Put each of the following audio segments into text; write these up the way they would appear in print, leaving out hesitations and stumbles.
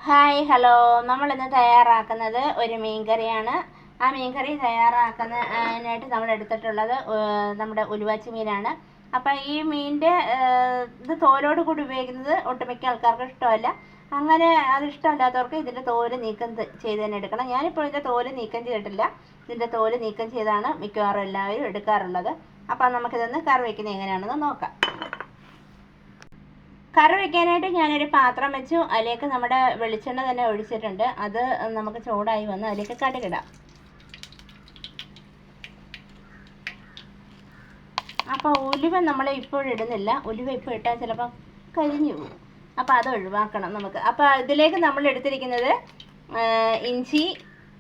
Hi hello, നമ്മളിന്ന് തയ്യാറാക്കുന്നത് ഒരു മീൻകറിയാണ്. ആ മീൻകറി തയ്യാറാക്കുന്നതിനായിട്ട് നമ്മൾ എടുത്തിട്ടുള്ളത് നമ്മുടെ ഉലുവാച്ചി മീനാണ്. അപ്പം ഈ മീനിൻ്റെ ഇത് തോലോട് കൂടി ഉപയോഗിക്കുന്നത് ഒട്ടുമിക്ക ആൾക്കാർക്ക് ഇഷ്ടമല്ല. അങ്ങനെ അത് ഇഷ്ടമല്ലാത്തവർക്ക് ഇതിൻ്റെ തോല് നീക്കം ചെയ്ത് തന്നെ എടുക്കണം. ഞാനിപ്പോൾ ഇതിൻ്റെ തോല് നീക്കം ചെയ്തിട്ടില്ല. ഇതിൻ്റെ തോല് നീക്കം ചെയ്താണ് മിക്കവാറും എല്ലാവരും എടുക്കാറുള്ളത്. അപ്പം നമുക്കിതൊന്ന് കറി വയ്ക്കുന്നത് എങ്ങനെയാണെന്ന് നോക്കാം. കറി വയ്ക്കാനായിട്ട് ഞാനൊരു പാത്രം വെച്ചു. അതിലേക്ക് നമ്മുടെ വെളിച്ചെണ്ണ തന്നെ ഒഴിച്ചിട്ടുണ്ട്. അത് നമുക്ക് ചൂടായി വന്ന് അതിലേക്ക് കടുകിടാം. അപ്പോൾ ഉലുവ നമ്മൾ ഇപ്പോഴിടുന്നില്ല. ഉലുവ ഇപ്പോൾ ഇട്ടാൽ ചിലപ്പോൾ കരിഞ്ഞു പോകും. അപ്പോൾ അത് ഒഴിവാക്കണം നമുക്ക്. അപ്പോൾ ഇതിലേക്ക് നമ്മൾ എടുത്തിരിക്കുന്നത് ഇഞ്ചി,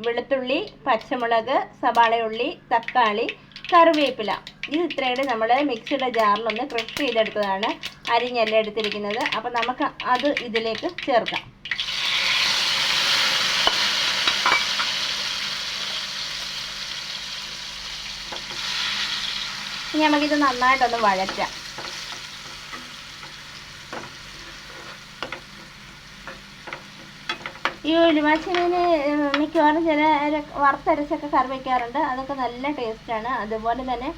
വെളുത്തുള്ളി, പച്ചമുളക്, സവാളയുള്ളി, തക്കാളി, കറിവേപ്പില. ഇത് ഇത്രയും നമ്മൾ മിക്സിയുടെ ജാറിലൊന്ന് ക്രഷ് ചെയ്തെടുത്തതാണ്, അരിഞ്ഞല്ല എടുത്തിരിക്കുന്നത്. അപ്പം നമുക്ക് അത് ഇതിലേക്ക് ചേർക്കാം. ഇനി നമുക്കിത് നന്നായിട്ടൊന്ന് വഴറ്റാം. ഈ ഉലുവാച്ചി മീന് മിക്കവാറും ചില വറുത്തരച്ചൊക്കെ കറി വയ്ക്കാറുണ്ട്. അതൊക്കെ നല്ല ടേസ്റ്റാണ്. അതുപോലെ തന്നെ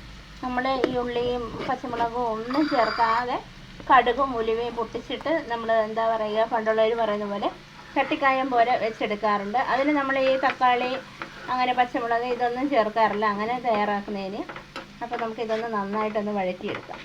നമ്മൾ ഈ ഉള്ളിയും പച്ചമുളകും ഒന്നും ചേർക്കാതെ കടുകും ഉലുവയും പൊട്ടിച്ചിട്ട് നമ്മൾ എന്താ പറയുക, പണ്ടുള്ളവർ പറയുന്ന പോലെ ചട്ടിക്കായം പോലെ വെച്ചെടുക്കാറുണ്ട്. അതിന് നമ്മൾ ഈ തക്കാളി അങ്ങനെ പച്ചമുളക് ഇതൊന്നും ചേർക്കാറില്ല അങ്ങനെ തയ്യാറാക്കുന്നതിന്. അപ്പോൾ നമുക്കിതൊന്ന് നന്നായിട്ടൊന്ന് വഴറ്റിയെടുക്കാം.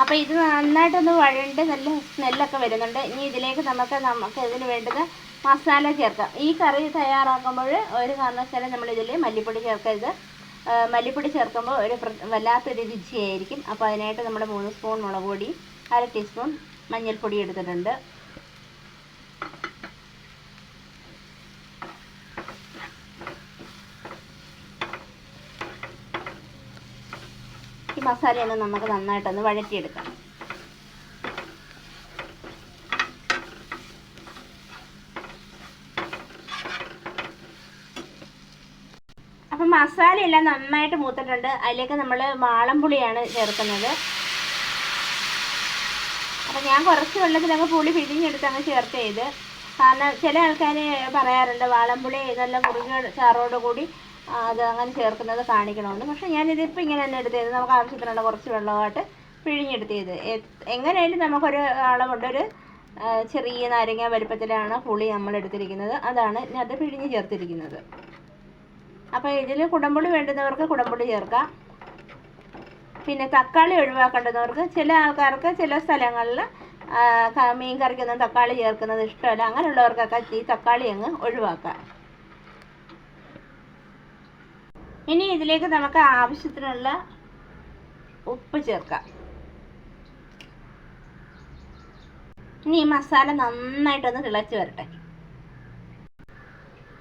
അപ്പോൾ ഇത് നന്നായിട്ടൊന്ന് വഴണ്ട് നല്ല സ്മെല്ലൊക്കെ വരുന്നുണ്ട്. ഇനി ഇതിലേക്ക് നമുക്ക് ഇതിന് വേണ്ടത് മസാല ചേർക്കാം. ഈ കറി തയ്യാറാക്കുമ്പോൾ ഒരു കാരണവശാലും നമ്മളിതിൽ മല്ലിപ്പൊടി ചേർക്കരുത്. മല്ലിപ്പൊടി ചേർക്കുമ്പോൾ ഒരു വല്ലാത്തൊരു രുചിയായിരിക്കും. അപ്പോൾ അതിനായിട്ട് നമ്മൾ 3 സ്പൂൺ മുളക് പൊടി, 1/2 ടീസ്പൂൺ മഞ്ഞൾപ്പൊടി എടുത്തിട്ടുണ്ട്. ഈ മസാലയൊന്ന് നമുക്ക് നന്നായിട്ടൊന്ന് വഴറ്റിയെടുക്കാം. അപ്പം മസാലയെല്ലാം നന്നായിട്ട് മൂത്തിട്ടുണ്ട്. അതിലേക്ക് നമ്മൾ വാളംപുളിയാണ് ചേർക്കുന്നത്. അപ്പം ഞാൻ കുറച്ച് വെള്ളത്തിലങ്ങ് പുളി പിഴിഞ്ഞെടുത്ത് അങ്ങ് ചേർത്ത് ചെയ്ത്. കാരണം ചില ആൾക്കാർ പറയാറുണ്ട് വാളംപുളി നല്ല കുറുകിയ ചാറോട് കൂടി അത് അങ്ങനെ ചേർക്കുന്നത് കാണിക്കണമെന്ന്. പക്ഷേ ഞാനിതിപ്പോൾ ഇങ്ങനെ തന്നെ എടുത്തത്. നമുക്ക് ആവശ്യത്തിനുള്ള കുറച്ച് വെള്ളമായിട്ട് പിഴിഞ്ഞെടുത്തത്. എങ്ങനെയായാലും നമുക്കൊരു അളവുണ്ട്. ഒരു ചെറിയ നാരങ്ങ വലുപ്പത്തിലാണ് പുളി നമ്മൾ എടുത്തിരിക്കുന്നത്. അതാണ് അത് പിഴിഞ്ഞ് ചേർത്തിരിക്കുന്നത്. അപ്പോൾ ഇതിൽ കുടംപുളി വേണ്ടുന്നവർക്ക് കുടംപുളി ചേർക്കാം. പിന്നെ തക്കാളി ഒഴിവാക്കേണ്ടുന്നവർക്ക്, ചില ആൾക്കാർക്ക് ചില സ്ഥലങ്ങളിൽ മീൻ കറിക്കൊന്നും തക്കാളി ചേർക്കുന്നത് ഇഷ്ടമല്ല. അങ്ങനെയുള്ളവർക്കൊക്കെ ഈ തക്കാളി അങ്ങ് ഒഴിവാക്കാം. ഇനി ഇതിലേക്ക് നമുക്ക് ആവശ്യത്തിനുള്ള ഉപ്പ് ചേർക്കാം. ഇനി ഈ മസാല നന്നായിട്ടൊന്ന് തിളച്ച് വരട്ടെ.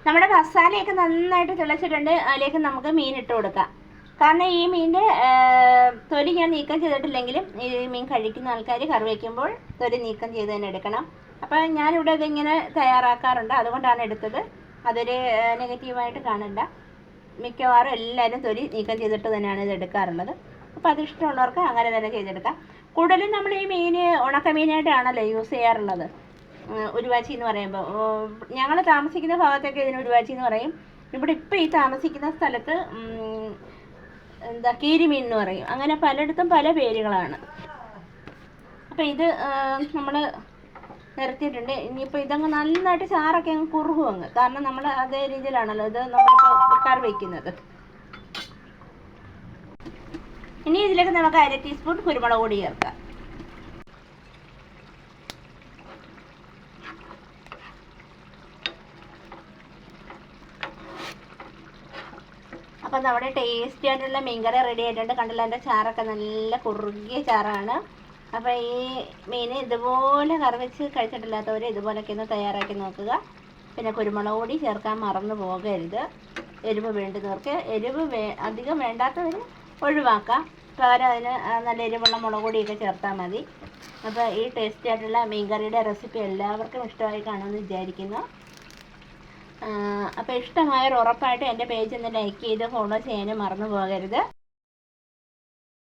നമ്മുടെ മസാലയൊക്കെ നന്നായിട്ട് തിളച്ചിട്ടുണ്ട്. അതിലേക്ക് നമുക്ക് മീൻ ഇട്ട് കൊടുക്കാം. കാരണം ഈ മീനിൻ്റെ തൊലി ഞാൻ നീക്കം ചെയ്തിട്ടില്ലെങ്കിലും ഈ മീൻ കഴിക്കുന്ന ആൾക്കാർ കറി വയ്ക്കുമ്പോൾ തൊലി നീക്കം ചെയ്ത് തന്നെ എടുക്കണം. അപ്പോൾ ഞാനിവിടെ ഇതിങ്ങനെ തയ്യാറാക്കാറുണ്ട്, അതുകൊണ്ടാണ് എടുത്തത്. അതൊരു നെഗറ്റീവായിട്ട് കാണണ്ട. മിക്കവാറും എല്ലാവരും തൊലി നീക്കം ചെയ്തിട്ട് തന്നെയാണ് ഇത് എടുക്കാറുള്ളത്. അപ്പോൾ അതിഷ്ടമുള്ളവർക്ക് അങ്ങനെ തന്നെ ചെയ്തെടുക്കാം. കൂടുതലും നമ്മൾ ഈ മീൻ ഉണക്കമീനായിട്ടാണല്ലോ യൂസ് ചെയ്യാറുള്ളത്. ഉലുവാച്ചി എന്ന് പറയുമ്പോൾ ഞങ്ങൾ താമസിക്കുന്ന ഭാഗത്തൊക്കെ ഇതിന് ഉലുവാച്ചി എന്ന് പറയും. ഇവിടെ ഇപ്പോൾ ഈ താമസിക്കുന്ന സ്ഥലത്ത് കീരിമീൻ എന്ന് പറയും. അങ്ങനെ പലയിടത്തും പല പേരുകളാണ്. അപ്പോൾ ഇത് നമ്മൾ നിരത്തിയിട്ടുണ്ട്. ഇനിയിപ്പോൾ ഇതങ്ങ് നന്നായിട്ട് ചാറൊക്കെ അങ്ങ് കുറുകും അങ്ങ്. കാരണം നമ്മൾ അതേ രീതിയിലാണല്ലോ ഇത് നമ്മളിപ്പോൾ കറി വയ്ക്കുന്നത്. ഇനി ഇതിലേക്ക് നമുക്ക് 1/2 ടീസ്പൂൺ കുരുമുളക് പൊടി ചേർക്കാം. അപ്പം നമ്മുടെ ടേസ്റ്റി ആയിട്ടുള്ള മീൻകറി റെഡി ആയിട്ടുണ്ട്. കണ്ടില്ല, എൻ്റെ ചാറൊക്കെ നല്ല കുറുകിയ ചാറാണ്. അപ്പോൾ ഈ മീൻ ഇതുപോലെ കറി വെച്ച് കഴിച്ചിട്ടില്ലാത്തവർ ഇതുപോലൊക്കെ ഒന്ന് തയ്യാറാക്കി നോക്കുക. പിന്നെ കുരുമുളക് പൊടി ചേർക്കാൻ മറന്നു പോകരുത്. എരിവ് വേണ്ടുന്നവർക്ക് എരിവ് അധികം വേണ്ടാത്തവർ ഒഴിവാക്കാം. പകരം അതിന് നല്ല എരിവുള്ള മുളക് പൊടിയൊക്കെ ചേർത്താൽ മതി. അപ്പോൾ ഈ ടേസ്റ്റി ആയിട്ടുള്ള മീൻകറിയുടെ റെസിപ്പി എല്ലാവർക്കും ഇഷ്ടമായി കാണുമെന്ന് വിചാരിക്കുന്നു. അപ്പോൾ ഇഷ്ടമായവർ ഉറപ്പായിട്ടും എൻ്റെ പേജ് ഒന്ന് ലൈക്ക് ചെയ്ത് ഫോളോ ചെയ്യാനും മറന്നു പോകരുത്.